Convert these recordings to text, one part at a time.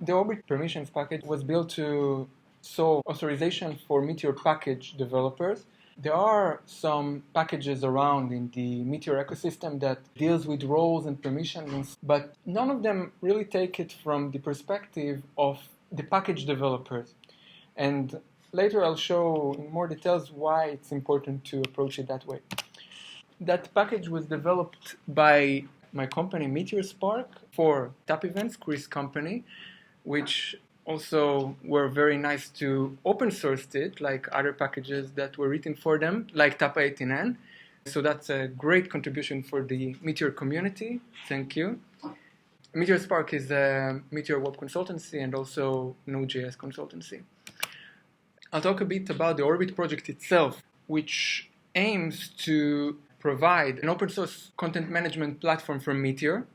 The Orbit Permissions package was built to solve authorization for Meteor package developers. There are some packages around in the Meteor ecosystem that deals with roles and permissions, but none of them really take it from the perspective of the package developers. And later I'll show in more details why it's important to approach it that way. That package was developed by my company Meteor Spark for Tap Events, Chris' company, which also were very nice to open source it, like other packages that were written for them, like Tap18n. So that's a great contribution for the Meteor community. Thank you. Meteor Spark is a Meteor web consultancy and also Node.js consultancy. I'll talk a bit about the Orbit project itself, which aims to provide an open source content management platform for Meteor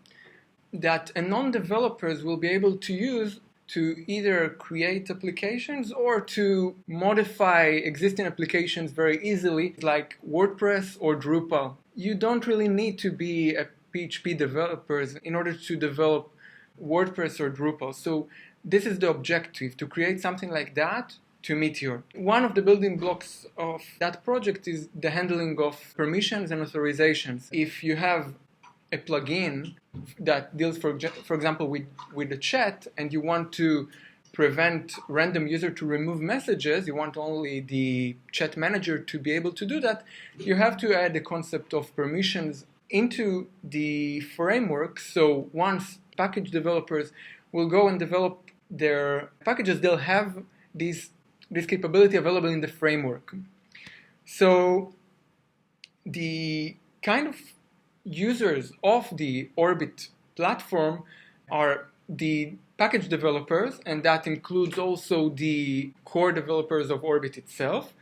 that non-developers will be able to use to either create applications or to modify existing applications very easily, like WordPress or Drupal. You don't really need to be a PHP developer in order to develop WordPress or Drupal. So this is the objective, to create something like that to Meteor. One of the building blocks of that project is the handling of permissions and authorizations. If you have a plugin that deals, for example, with the chat, and you want to prevent random user to remove messages, you want only the chat manager to be able to do that, you have to add the concept of permissions into the framework. So once package developers will go and develop their packages, they'll have this capability available in the framework. So the kind of users of the Orbit platform are the package developers, and that includes also the core developers of Orbit itself.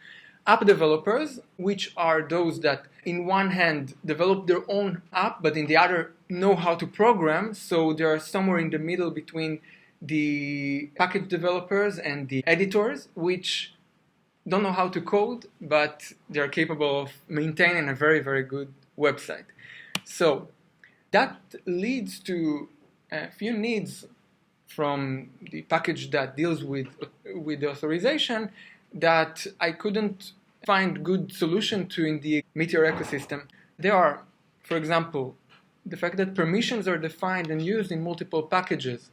App developers, which are those that in one hand develop their own app, but in the other know how to program, so they are somewhere in the middle between the package developers and the editors, which don't know how to code, but they're capable of maintaining a very, very good website. So that leads to a few needs from the package that deals with the authorization that I couldn't find good solution to in the Meteor ecosystem. There are, for example, the fact that permissions are defined and used in multiple packages.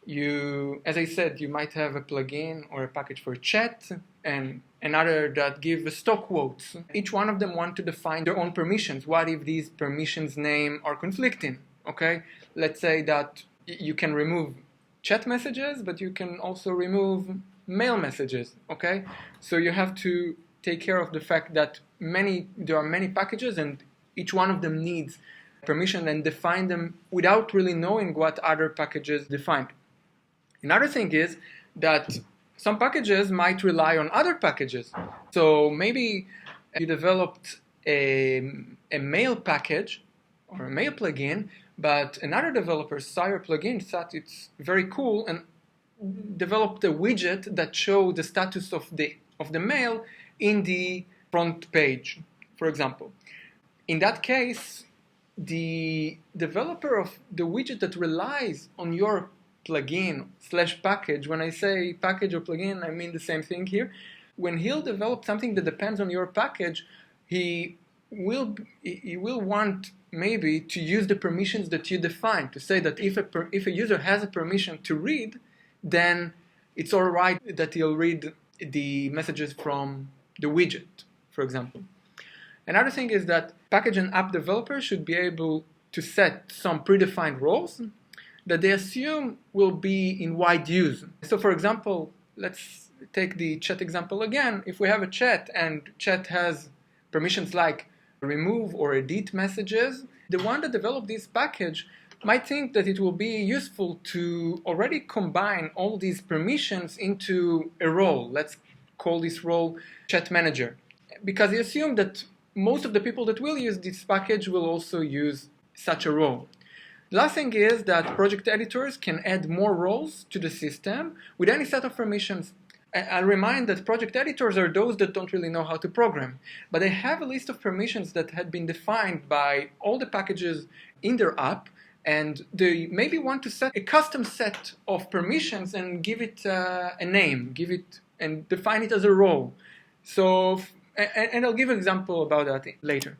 As I said, you might have a plugin or a package for chat and another that give stock quotes. Each one of them want to define their own permissions. What if these permissions name are conflicting? Okay, let's say that you can remove chat messages, but you can also remove mail messages. Okay, so you have to take care of the fact that there are many packages and each one of them needs permission and define them without really knowing what other packages define. Another thing is that some packages might rely on other packages. So maybe you developed a mail package or a mail plugin, but another developer saw your plugin, thought it's very cool, and developed a widget that showed the status of the mail in the front page, for example. In that case, the developer of the widget that relies on your plugin/package, when I say package or plugin, I mean the same thing here. When he'll develop something that depends on your package, he will want maybe to use the permissions that you define, to say that if a user has a permission to read, then it's all right that he'll read the messages from the widget, for example. Another thing is that package and app developers should be able to set some predefined roles that they assume will be in wide use. So for example, let's take the chat example again. If we have a chat and chat has permissions like remove or edit messages, the one that developed this package might think that it will be useful to already combine all these permissions into a role. Let's call this role chat manager, because he assumed that most of the people that will use this package will also use such a role. The last thing is that project editors can add more roles to the system with any set of permissions. I'll remind that project editors are those that don't really know how to program, but they have a list of permissions that had been defined by all the packages in their app, and they maybe want to set a custom set of permissions and give it a name, give it and define it as a role. So, and I'll give an example about that later.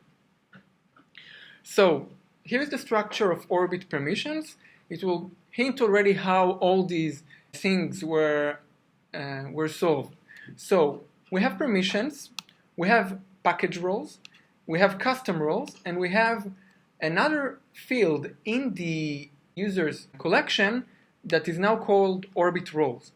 So here's the structure of orbit permissions. It will hint already how all these things were solved. So we have permissions, we have package roles, we have custom roles, and we have another field in the user's collection that is now called orbit roles.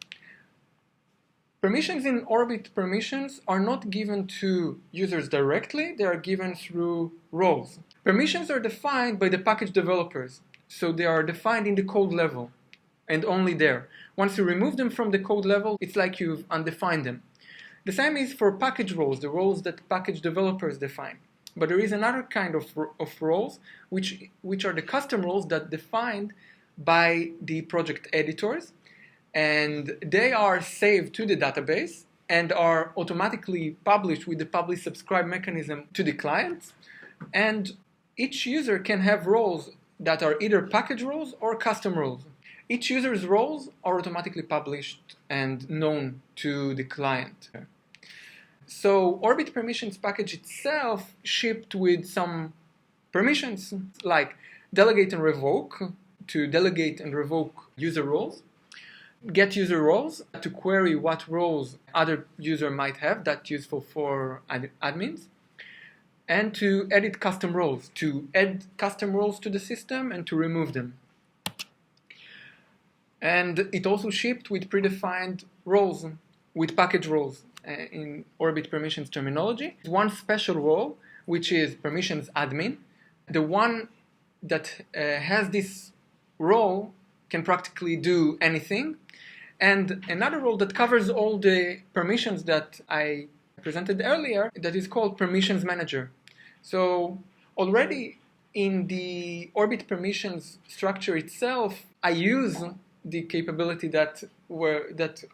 Permissions in orbit permissions are not given to users directly, they are given through roles. Permissions are defined by the package developers, so they are defined in the code level and only there. Once you remove them from the code level, it's like you've undefined them. The same is for package roles, the roles that package developers define. But there is another kind of roles, which are the custom roles that are defined by the project editors, and they are saved to the database and are automatically published with the publish-subscribe mechanism to the clients. And each user can have roles that are either package roles or custom roles. Each user's roles are automatically published and known to the client. So Orbit Permissions package itself shipped with some permissions like delegate and revoke to delegate and revoke user roles, get user roles to query what roles other user might have, that's useful for admins, and to edit custom roles, to add custom roles to the system and to remove them. And it also shipped with predefined roles, with package roles in Orbit Permissions terminology. One special role, which is permissions admin. The one that has this role can practically do anything. And another role that covers all the permissions that I presented earlier, that is called permissions manager. So already in the Orbit Permissions structure itself, I use the capability that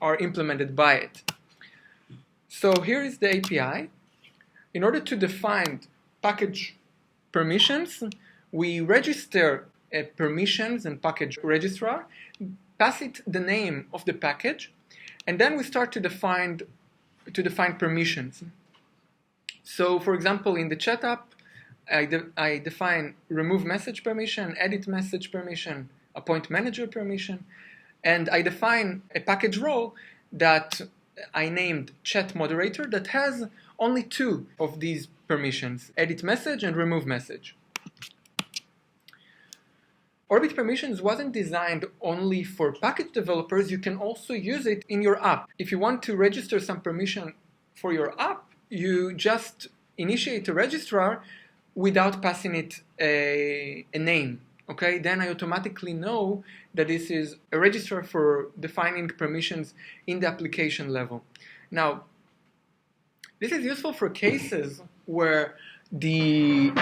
are implemented by it. So here is the API. In order to define package permissions, we register a permissions and package registrar, pass it the name of the package, and then we start to define permissions. So for example, in the chat app, I define remove message permission, edit message permission, appoint manager permission, and I define a package role that I named chat moderator that has only two of these permissions, edit message and remove message. Orbit Permissions wasn't designed only for package developers, you can also use it in your app. If you want to register some permission for your app, you just initiate a registrar without passing it a name. Okay, then I automatically know that this is a registrar for defining permissions in the application level. Now, this is useful for cases where the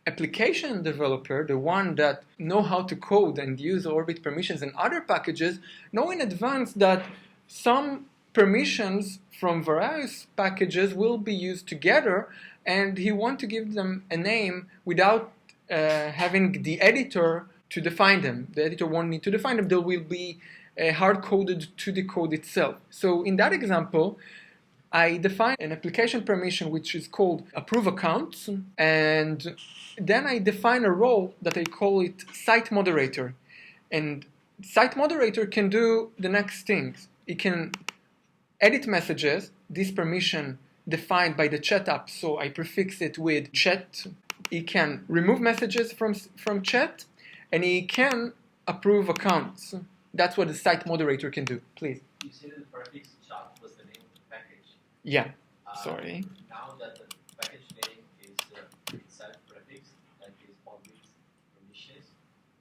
application developer, the one that know how to code and use Orbit Permissions and other packages, know in advance that some permissions from various packages will be used together, and he wants to give them a name without having the editor to define them. The editor won't need to define them. They will be hard-coded to the code itself. So in that example, I define an application permission which is called approve accounts, and then I define a role that I call it site moderator. And site moderator can do the next things. It can edit messages, this permission defined by the chat app, so I prefix it with chat. It can remove messages from chat, and it can approve accounts. That's what the site moderator can do. Please. You said the prefix chat was the name of the package. Yeah, sorry. Now that the package name is self-prefix, like is orbit permissions,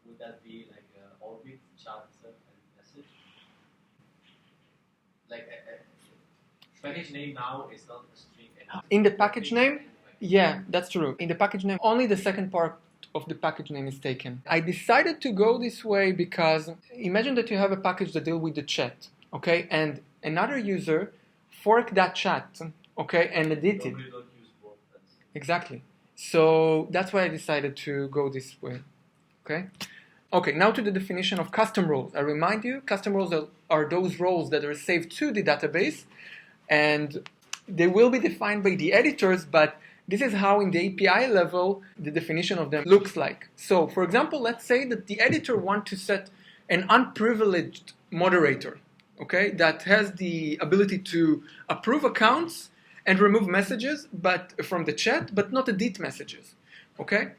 would that be like orbit chat and message? Like package name now is not a string. In the package name? Yeah, that's true. In the package name, only the second part of the package name is taken. I decided to go this way because imagine that you have a package that deals with the chat, okay, and another user fork that chat, okay, and edit it. We don't use both. Exactly. So that's why I decided to go this way, okay. Okay, now to the definition of custom roles. I remind you, custom roles are those roles that are saved to the database, and they will be defined by the editors, but this is how in the API level the definition of them looks like. So, for example, let's say that the editor wants to set an unprivileged moderator, okay, that has the ability to approve accounts and remove messages but from the chat, but not edit messages, okay?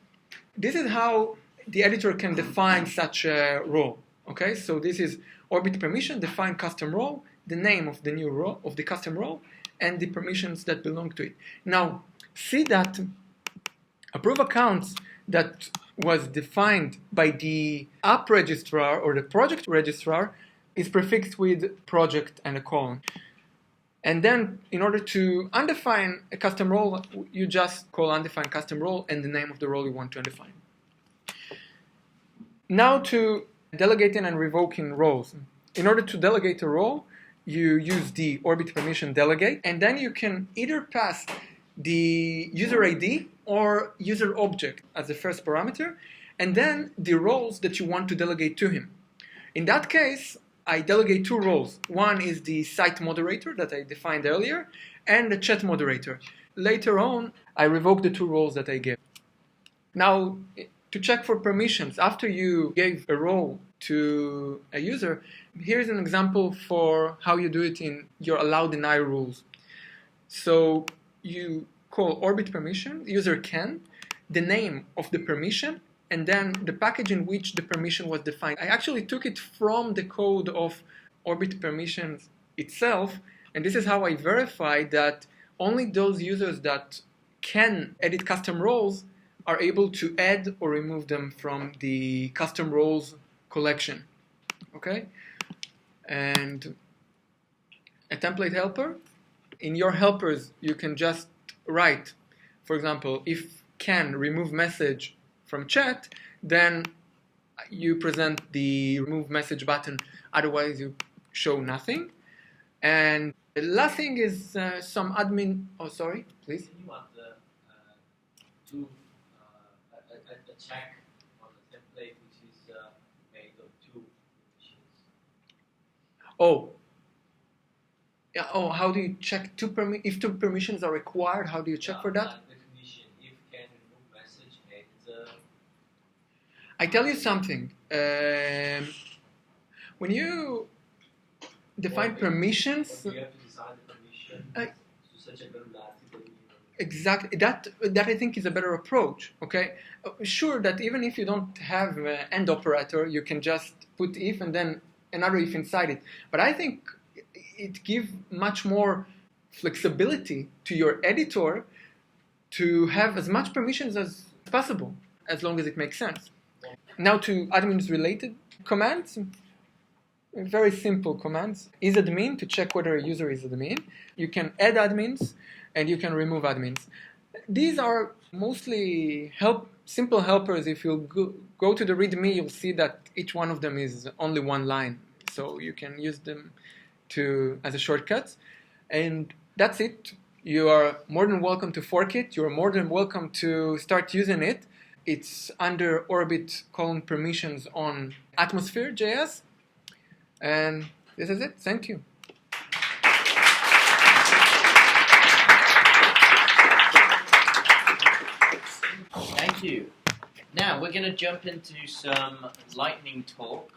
This is how the editor can define such a role, okay? So this is orbit permission, define custom role, the name of the new role, of the custom role, and the permissions that belong to it. Now, see that approve accounts that was defined by the app registrar or the project registrar is prefixed with project and a colon. And then, in order to undefine a custom role, you just call undefined custom role and the name of the role you want to undefine. Now to delegating and revoking roles. In order to delegate a role, you use the orbit permission delegate, and then you can either pass the user ID or user object as the first parameter, and then the roles that you want to delegate to him. In that case, I delegate two roles. One is the site moderator that I defined earlier, and the chat moderator. Later on, I revoke the two roles that I gave. Now, to check for permissions, after you gave a role to a user, here's an example for how you do it in your allow deny rules. So you call orbit permission, user can, the name of the permission, and then the package in which the permission was defined. I actually took it from the code of orbit permissions itself, and this is how I verify that only those users that can edit custom roles are able to add or remove them from the custom roles collection. Okay? And a template helper. In your helpers, you can just write, for example, if can remove message from chat, then you present the remove message button, otherwise you show nothing. And the last thing is some admin, oh sorry, please. You want to a check on the template which is made of two permissions. Oh. Yeah, oh, how do you check if two permissions are required? How do you check for that? Definition, if can remove message and I tell you something. When you define permissions, you have to design the permission to such a granularity that you exactly that I think is a better approach. Okay, sure that even if you don't have an AND operator, you can just put if and then another if inside it. But I think it gives much more flexibility to your editor to have as much permissions as possible, as long as it makes sense. Now to admins related commands, very simple commands. Is admin to check whether a user is admin. You can add admins and you can remove admins. These are mostly simple helpers. If you go to the README, you'll see that each one of them is only one line. So you can use them as a shortcut. And that's it. You are more than welcome to fork it. You are more than welcome to start using it. It's under orbit permissions on Atmosphere.js. And this is it. Thank you. Thank you. Now we're going to jump into some lightning talk.